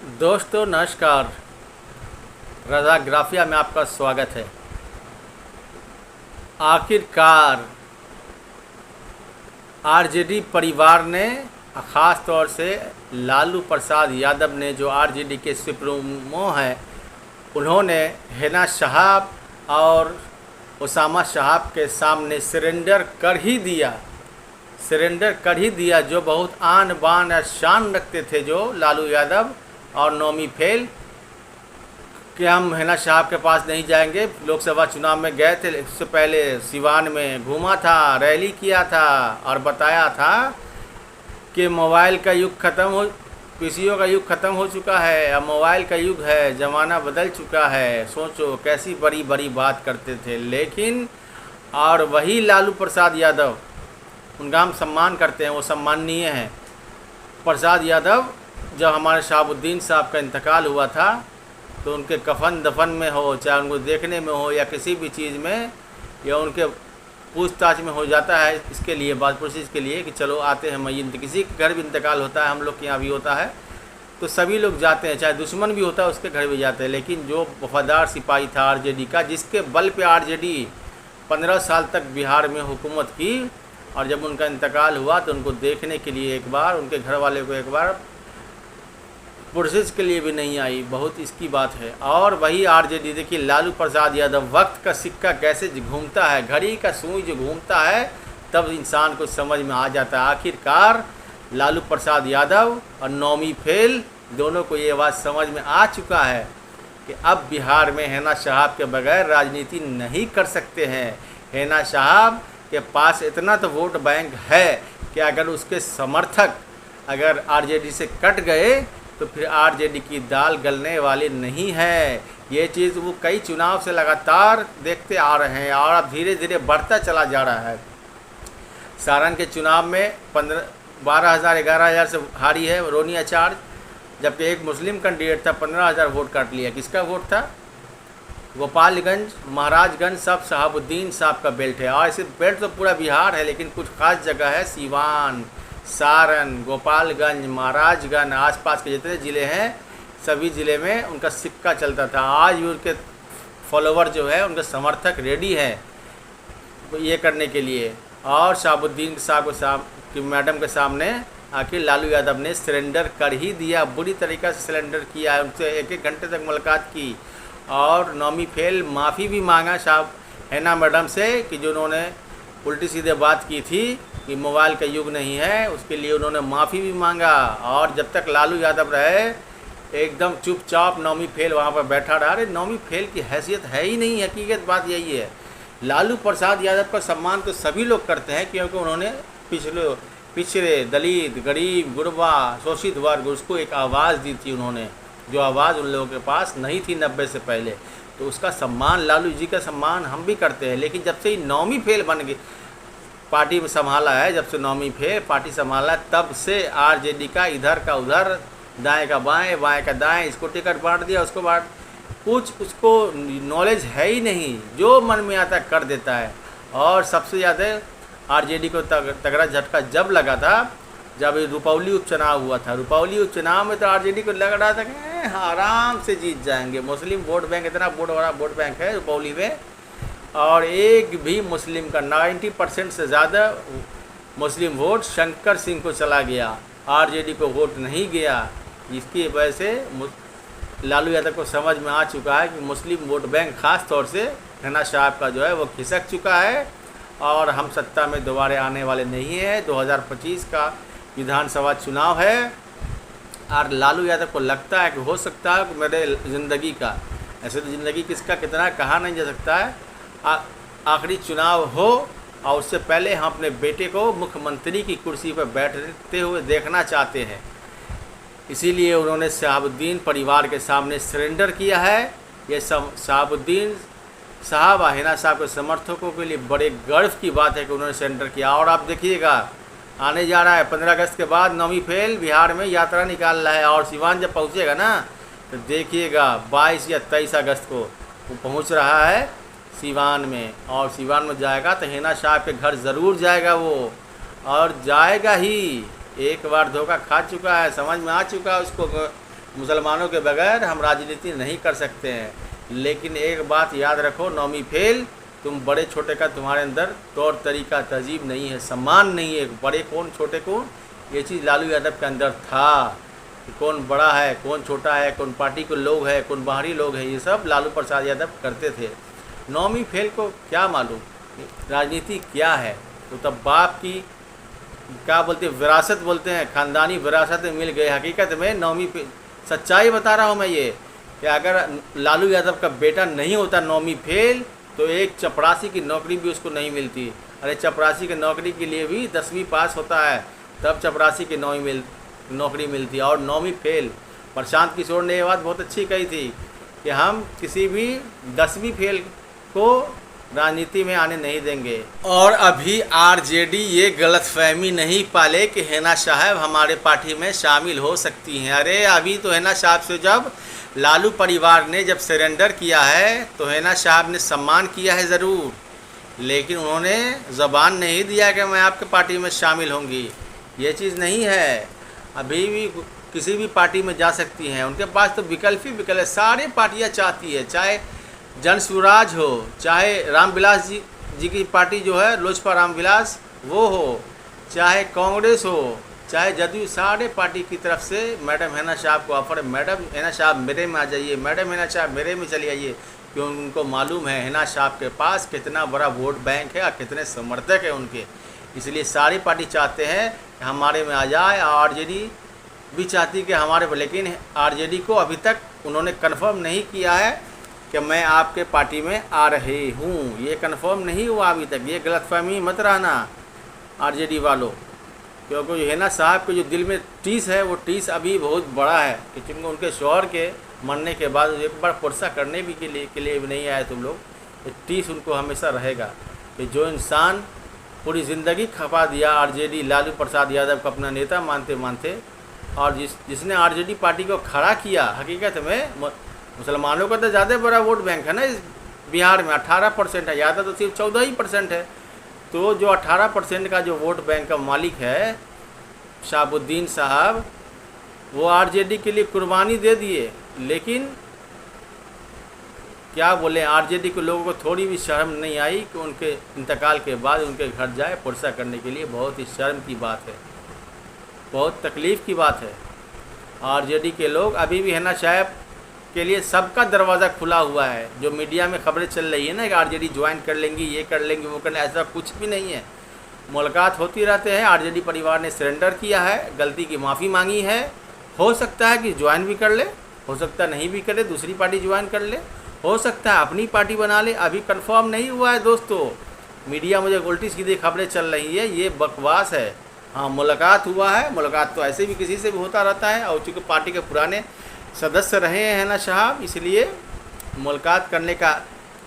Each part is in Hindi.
दोस्तों नमस्कार। रज़ा ग्राफिया में आपका स्वागत है। आखिरकार आरजेडी परिवार ने, ख़ास तौर से लालू प्रसाद यादव ने, जो आरजेडी के सुप्रीमो हैं, उन्होंने हिना साहब और उसामा साहब के सामने सरेंडर कर ही दिया। जो बहुत आन बान और शान रखते थे जो लालू यादव और नौमी फेल कि हम हिना साहब के पास नहीं जाएंगे। लोकसभा चुनाव में गए थे, इससे पहले सिवान में घूमा था, रैली किया था और बताया था कि मोबाइल का युग ख़त्म हो, पीसीओ का युग ख़त्म हो चुका है, अब मोबाइल का युग है, ज़माना बदल चुका है। सोचो कैसी बड़ी बड़ी बात करते थे। लेकिन और वही लालू प्रसाद यादव, उनका हम सम्मान करते हैं, वो सम्माननीय हैं। प्रसाद यादव, जब हमारे शहाबुद्दीन साहब का इंतकाल हुआ था तो उनके कफन दफन में हो, चाहे उनको देखने में हो या किसी भी चीज़ में, या उनके पूछताछ में हो जाता है, इसके लिए बात प्रोसेस के लिए कि चलो आते हैं मय्यत। किसी के घर भी इंतकाल होता है, हम लोग के यहाँ भी होता है, तो सभी लोग जाते हैं, चाहे दुश्मन भी होता है उसके घर भी जाते हैं। लेकिन जो वफादार सिपाही था आरजेडी का, जिसके बल पे आरजेडी 15 साल तक बिहार में हुकूमत की, और जब उनका इंतकाल हुआ तो उनको देखने के लिए एक बार, उनके घर वाले को एक बार प्रोसेस के लिए भी नहीं आई। बहुत इसकी बात है। और वही आरजेडी, देखिए लालू प्रसाद यादव, वक्त का सिक्का कैसे घूमता है, घड़ी का सुई जो घूमता है, तब इंसान को समझ में आ जाता है। आखिरकार लालू प्रसाद यादव और नौमी फेल दोनों को ये बात समझ में आ चुका है कि अब बिहार में हिना साहब के बगैर राजनीति नहीं कर सकते हैं। हिना साहब के पास इतना तो वोट बैंक है कि अगर उसके समर्थक अगर आरजेडी से कट गए तो फिर आरजेडी की दाल गलने वाली नहीं है। ये चीज़ वो कई चुनाव से लगातार देखते आ रहे हैं और अब धीरे धीरे बढ़ता चला जा रहा है। सारण के चुनाव में 12,000 11,000 से हारी है रोनी आचार्य, जबकि एक मुस्लिम कैंडिडेट था, 15,000 वोट काट लिया। किसका वोट था? गोपालगंज, महाराजगंज, सब शहाबुद्दीन साहब का बेल्ट है। और ऐसे बेल्ट तो पूरा बिहार है, लेकिन कुछ खास जगह है, सिवान, सारण, गोपालगंज, महाराजगंज, आसपास के जितने ज़िले हैं सभी ज़िले में उनका सिक्का चलता था। आज भी उनके फॉलोवर जो है, उनके समर्थक रेडी हैं ये करने के लिए। और शहाबुद्दीन साहब की मैडम के सामने आखिर लालू यादव ने सरेंडर कर ही दिया, बुरी तरीक़े से सरेंडर किया है। उनसे 1-1 घंटे तक मुलाकात की और नौमी फेल माफ़ी भी मांगा साहब हिना मैडम से कि जो उन्होंने उल्टी सीधे बात की थी कि मोबाइल का युग नहीं है, उसके लिए उन्होंने माफ़ी भी मांगा। और जब तक लालू यादव रहे एकदम चुपचाप नौमी फेल वहाँ पर बैठा रहा। अरे नौमी फेल की हैसियत है ही नहीं, हकीकत बात यही है। लालू प्रसाद यादव का सम्मान तो सभी लोग करते हैं, क्योंकि उन्होंने पिछड़े दलित, गरीब, गुरबा, शोषित वर्ग, उसको एक आवाज़ दी थी उन्होंने, जो आवाज़ उन लोगों के पास नहीं थी 90 से पहले। तो उसका सम्मान, लालू जी का सम्मान हम भी करते हैं। लेकिन जब से ही नौमी फेल बन गई, पार्टी में संभाला है, जब से नौमी फेल पार्टी संभाला है, तब से आरजेडी का इधर का उधर, दाएं का बाएं, बाएं का दाएं, इसको टिकट बांट दिया, उसको बांट, कुछ उसको नॉलेज है ही नहीं, जो मन में आता कर देता है। और सबसे ज़्यादा आरजेडी को तगड़ा झटका जब लगा था, जब रुपौली उपचुनाव हुआ था। रुपौली उपचुनाव में तो आरजेडी को लग रहा था कि आराम से जीत जाएंगे। मुस्लिम वोट बैंक, इतना बड़ा वोट बैंक है रुपौली में, और एक भी मुस्लिम का 90% से ज़्यादा मुस्लिम वोट शंकर सिंह को चला गया, आरजेडी को वोट नहीं गया। इसकी वजह से लालू यादव को समझ में आ चुका है कि मुस्लिम वोट बैंक ख़ास तौर से हिना साहब का जो है वो खिसक चुका है और हम सत्ता में दोबारा आने वाले नहीं हैं। 2025 का विधानसभा चुनाव है और लालू यादव को लगता है कि हो सकता है कि मेरे ज़िंदगी का, ऐसे तो ज़िंदगी किसका कितना कहा नहीं जा सकता है, आखिरी चुनाव हो और उससे पहले हम अपने बेटे को मुख्यमंत्री की कुर्सी पर बैठते हुए देखना चाहते हैं। इसीलिए उन्होंने शहाबुद्दीन परिवार के सामने सरेंडर किया है। ये शहाबुद्दीन साहब हिना साहब के समर्थकों के लिए बड़े गर्व की बात है कि उन्होंने सरेंडर किया। और आप देखिएगा आने जा रहा है 15 अगस्त के बाद नौमी फेल बिहार में यात्रा निकाल रहा है, और सिवान जब पहुँचेगा ना तो देखिएगा 22 या 23 अगस्त को वो पहुँच रहा है सिवान में, और सिवान में जाएगा तो हिना साहब के घर ज़रूर जाएगा वो, और जाएगा ही। एक बार धोखा खा चुका है, समझ में आ चुका है उसको मुसलमानों के बगैर हम राजनीति नहीं कर सकते हैं। लेकिन एक बात याद रखो नौमी फेल, तुम बड़े छोटे का तुम्हारे अंदर तौर तरीका तहजीब नहीं है, सम्मान नहीं है। बड़े कौन छोटे कौन, ये चीज़ लालू यादव के अंदर था कि कौन बड़ा है कौन छोटा है, कौन पार्टी के लोग है कौन बाहरी लोग है, ये सब लालू प्रसाद यादव करते थे। नौमी फेल को क्या मालूम राजनीति क्या है। तो तब बाप की क्या बोलते हैं, विरासत बोलते हैं, ख़ानदानी विरासत में मिल गए। हकीकत में नौमी सच्चाई बता रहा हूँ मैं ये कि अगर लालू यादव का बेटा नहीं होता नौमी फेल तो एक चपरासी की नौकरी भी उसको नहीं मिलती। अरे चपरासी की नौकरी के लिए भी 10वीं पास होता है तब चपरासी की नौकरी मिलती है। और नौमी फेल, प्रशांत किशोर ने ये बात बहुत अच्छी कही थी कि हम किसी भी 10वीं फेल को राजनीति में आने नहीं देंगे। और अभी आरजेडी ये गलतफहमी नहीं पाले कि हिना साहब हमारे पार्टी में शामिल हो सकती हैं। अरे अभी तो हिना साहब से जब लालू परिवार ने जब सरेंडर किया है तो हिना साहब ने सम्मान किया है ज़रूर, लेकिन उन्होंने ज़बान नहीं दिया कि मैं आपके पार्टी में शामिल होंगी। ये चीज़ नहीं है। अभी भी किसी भी पार्टी में जा सकती हैं, उनके पास तो विकल्प ही विकल्प है। सारी पार्टियाँ चाहती है, चाहे जन स्वराज हो, चाहे रामविलास जी की पार्टी जो है लोजपा रामविलास वो हो, चाहे कांग्रेस हो, चाहे जदयू, सारे पार्टी की तरफ से मैडम हिना साहब को ऑफर है। मैडम हिना साहब मेरे में आ जाइए, मैडम हिना साहब मेरे में चली आइए, क्योंकि उनको मालूम है हिना साहब के पास कितना बड़ा वोट बैंक है और कितने समर्थक हैं उनके। इसलिए सारी पार्टी चाहते हैं कि हमारे में आ जाए। आरजेडी भी चाहती कि हमारे, लेकिन आरजेडी को अभी तक उन्होंने कन्फर्म नहीं किया है कि मैं आपके पार्टी में आ रही हूँ। ये कन्फर्म नहीं हुआ अभी तक। ये गलतफहमी मत रहना आरजेडी वालों, क्योंकि हिना साहब के जो दिल में टीस है वो टीस अभी बहुत बड़ा है कि चूँकि उनके शौहर के मरने के बाद एक बार पुरसा करने भी के लिए भी नहीं आए तुम लोग। ये टीस उनको हमेशा रहेगा कि जो इंसान पूरी ज़िंदगी खपा दिया आरजेडी लालू प्रसाद यादव को अपना नेता मानते मानते, और जिसने आरजेडी पार्टी को खड़ा किया, हकीकत में मुसलमानों का तो ज़्यादा बड़ा वोट बैंक है ना इस बिहार में, 18% है, यादव तो सिर्फ 14% है। तो जो 18% का जो वोट बैंक का मालिक है शहाबुद्दीन साहब, वो आरजेडी के लिए कुर्बानी दे दिए। लेकिन क्या बोले, आरजेडी के लोगों को थोड़ी भी शर्म नहीं आई कि उनके इंतकाल के बाद उनके घर जाए पुरसा करने के लिए। बहुत ही शर्म की बात है, बहुत तकलीफ़ की बात है। आरजेडी के लोग अभी भी हिना साहब के लिए सबका दरवाज़ा खुला हुआ है। जो मीडिया में खबरें चल रही है ना कि आरजेडी ज्वाइन कर लेंगी, ये कर लेंगी, वो कर लेंगे, ऐसा कुछ भी नहीं है। मुलाकात होती रहते हैं। आरजेडी परिवार ने सरेंडर किया है, गलती की माफ़ी मांगी है। हो सकता है कि ज्वाइन भी कर ले, हो सकता नहीं भी करे, दूसरी पार्टी ज्वाइन कर ले, हो सकता है अपनी पार्टी बना ले। अभी कंफर्म नहीं हुआ है दोस्तों। मीडिया मुझे उल्टी सीधी खबरें चल रही है, ये बकवास है। हाँ, मुलाकात हुआ है, मुलाकात तो ऐसे भी किसी से भी होता रहता है। और चूँकि पार्टी के पुराने सदस्य रहे हैं हिना साहब, इसलिए मुलाकात करने का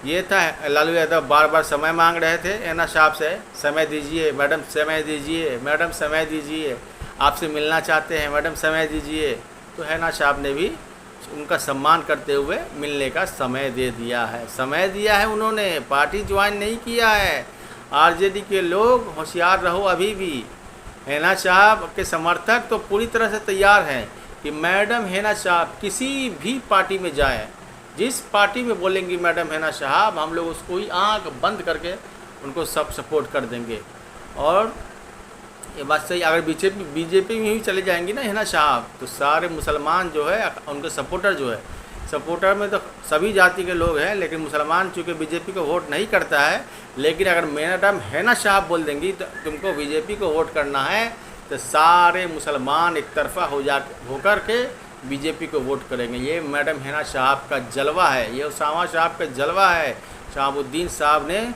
ये था। लालू यादव बार बार समय मांग रहे थे हिना साहब से, समय दीजिए मैडम, समय दीजिए मैडम, समय दीजिए, आपसे मिलना चाहते हैं मैडम, समय दीजिए। तो हिना साहब ने भी उनका सम्मान करते हुए मिलने का समय दे दिया है। समय दिया है उन्होंने, पार्टी ज्वाइन नहीं किया है। आरजेडी के लोग होशियार रहो। अभी भी हिना साहब के समर्थक तो पूरी तरह से तैयार हैं कि मैडम हिना साहब किसी भी पार्टी में जाएं, जिस पार्टी में बोलेंगी मैडम हिना साहब, हम लोग उसको ही आंख बंद करके उनको सब सपोर्ट कर देंगे। और ये बात सही, अगर बीजेपी में भी चले जाएंगी ना हिना साहब, तो सारे मुसलमान जो है उनके सपोर्टर जो है, सपोर्टर में तो सभी जाति के लोग हैं, लेकिन मुसलमान चूँकि बीजेपी को वोट नहीं करता है, लेकिन अगर मैडम हिना साहब बोल देंगी तो तुमको बीजेपी को वोट करना है, तो सारे मुसलमान एक तरफा होकर के बीजेपी को वोट करेंगे। ये मैडम हिना साहब का जलवा है, ये उसामा साहब का जलवा है। शहाबुद्दीन साहब ने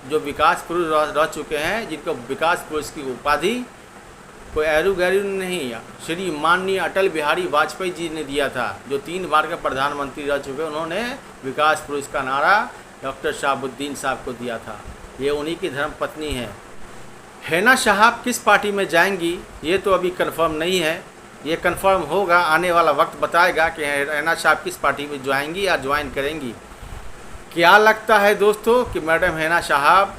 जो विकास पुरुष रह चुके हैं, जिनको विकास पुरुष की उपाधि कोई ऐरू गैरू नहीं, श्री माननीय अटल बिहारी वाजपेयी जी ने दिया था, जो 3 बार के प्रधानमंत्री रह चुके, उन्होंने विकास पुरुष का नारा डॉक्टर शहाबुद्दीन साहब को दिया था। ये उन्हीं की धर्मपत्नी है। हिना साहब किस पार्टी में जाएंगी ये तो अभी कंफर्म नहीं है, ये कंफर्म होगा, आने वाला वक्त बताएगा कि हिना साहब किस पार्टी में जाएंगी या ज्वाइन करेंगी। क्या लगता है दोस्तों कि मैडम हिना साहब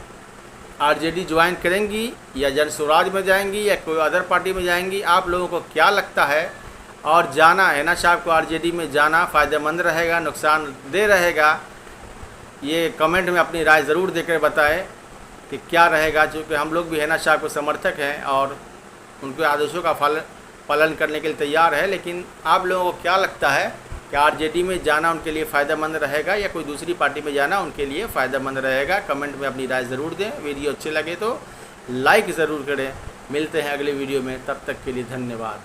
आरजेडी ज्वाइन करेंगी या जन स्वराज में जाएंगी या कोई अदर पार्टी में जाएंगी? आप लोगों को क्या लगता है? और जाना हैना साहब को आरजेडी में जाना फ़ायदेमंद रहेगा, नुकसानदेह रहेगा? ये कमेंट में अपनी राय ज़रूर देकर बताएं कि क्या रहेगा, चूँकि हम लोग भी हैना साहब को समर्थक हैं और उनके आदेशों का पालन करने के लिए तैयार है। लेकिन आप लोगों को क्या लगता है कि आरजेडी में जाना उनके लिए फ़ायदेमंद रहेगा या कोई दूसरी पार्टी में जाना उनके लिए फ़ायदेमंद रहेगा? कमेंट में अपनी राय ज़रूर दें। वीडियो अच्छे लगे तो लाइक ज़रूर करें। मिलते हैं अगले वीडियो में, तब तक के लिए धन्यवाद।